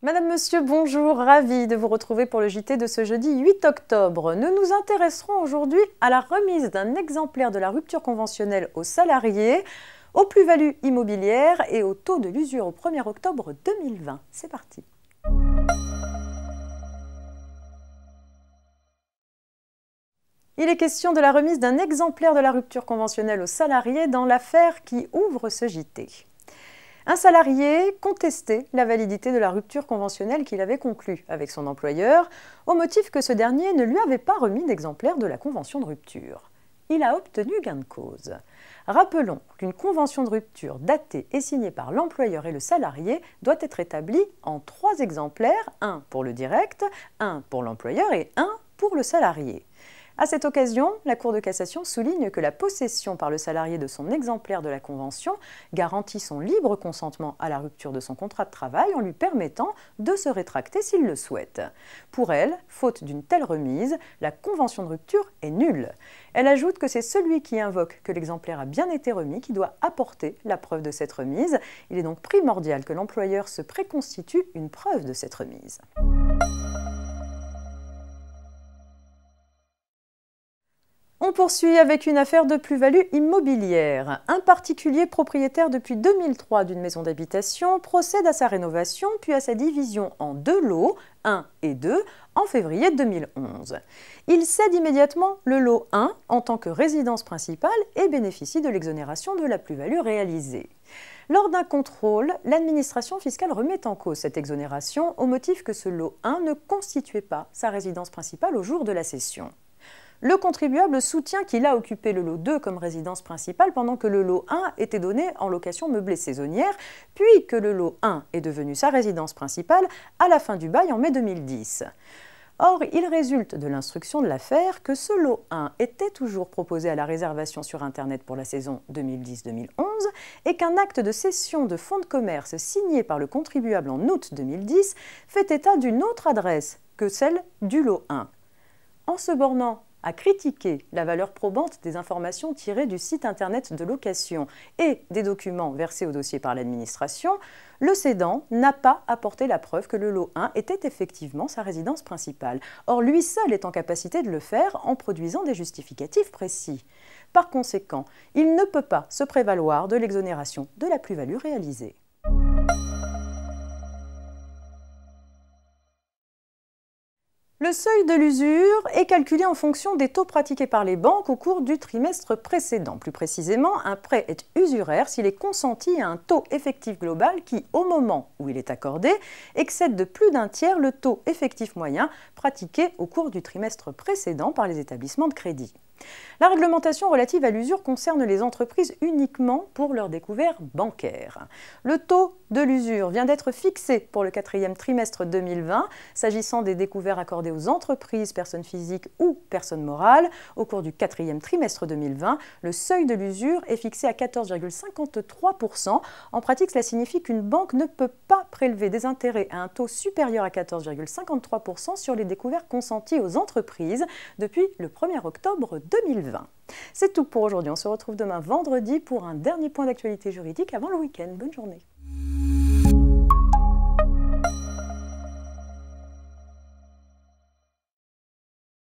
Madame, Monsieur, bonjour, ravie de vous retrouver pour le JT de ce jeudi 8 octobre. Nous nous intéresserons aujourd'hui à la remise d'un exemplaire de la rupture conventionnelle aux salariés, aux plus-values immobilières et au taux de l'usure au 1er octobre 2020. C'est parti. Il est question de la remise d'un exemplaire de la rupture conventionnelle aux salariés dans l'affaire qui ouvre ce JT. Un salarié contestait la validité de la rupture conventionnelle qu'il avait conclue avec son employeur, au motif que ce dernier ne lui avait pas remis d'exemplaire de la convention de rupture. Il a obtenu gain de cause. Rappelons qu'une convention de rupture datée et signée par l'employeur et le salarié doit être établie en 3 exemplaires, un pour le direct, un pour l'employeur et un pour le salarié. À cette occasion, la Cour de cassation souligne que la possession par le salarié de son exemplaire de la convention garantit son libre consentement à la rupture de son contrat de travail en lui permettant de se rétracter s'il le souhaite. Pour elle, faute d'une telle remise, la convention de rupture est nulle. Elle ajoute que c'est celui qui invoque que l'exemplaire a bien été remis qui doit apporter la preuve de cette remise. Il est donc primordial que l'employeur se préconstitue une preuve de cette remise. On poursuit avec une affaire de plus-value immobilière. Un particulier propriétaire depuis 2003 d'une maison d'habitation procède à sa rénovation puis à sa division en 2 lots, 1 et 2, en février 2011. Il cède immédiatement le lot 1 en tant que résidence principale et bénéficie de l'exonération de la plus-value réalisée. Lors d'un contrôle, l'administration fiscale remet en cause cette exonération au motif que ce lot 1 ne constituait pas sa résidence principale au jour de la cession. Le contribuable soutient qu'il a occupé le lot 2 comme résidence principale pendant que le lot 1 était donné en location meublée saisonnière, puis que le lot 1 est devenu sa résidence principale à la fin du bail en mai 2010. Or, il résulte de l'instruction de l'affaire que ce lot 1 était toujours proposé à la réservation sur Internet pour la saison 2010-2011 et qu'un acte de cession de fonds de commerce signé par le contribuable en août 2010 fait état d'une autre adresse que celle du lot 1. En se bornant à critiquer la valeur probante des informations tirées du site internet de location et des documents versés au dossier par l'administration, le cédant n'a pas apporté la preuve que le lot 1 était effectivement sa résidence principale. Or, lui seul est en capacité de le faire en produisant des justificatifs précis. Par conséquent, il ne peut pas se prévaloir de l'exonération de la plus-value réalisée. Le seuil de l'usure est calculé en fonction des taux pratiqués par les banques au cours du trimestre précédent. Plus précisément, un prêt est usuraire s'il est consenti à un taux effectif global qui, au moment où il est accordé, excède de plus d'un tiers le taux effectif moyen pratiqué au cours du trimestre précédent par les établissements de crédit. La réglementation relative à l'usure concerne les entreprises uniquement pour leur découvert bancaire. Le taux de l'usure vient d'être fixé pour le 4e trimestre 2020, s'agissant des découverts accordés aux entreprises, personnes physiques ou personnes morales. Au cours du 4e trimestre 2020, le seuil de l'usure est fixé à 14,53%. En pratique, cela signifie qu'une banque ne peut pas prélever des intérêts à un taux supérieur à 14,53% sur les découverts consentis aux entreprises depuis le 1er octobre 2020. C'est tout pour aujourd'hui. On se retrouve demain vendredi pour un dernier point d'actualité juridique avant le week-end. Bonne journée.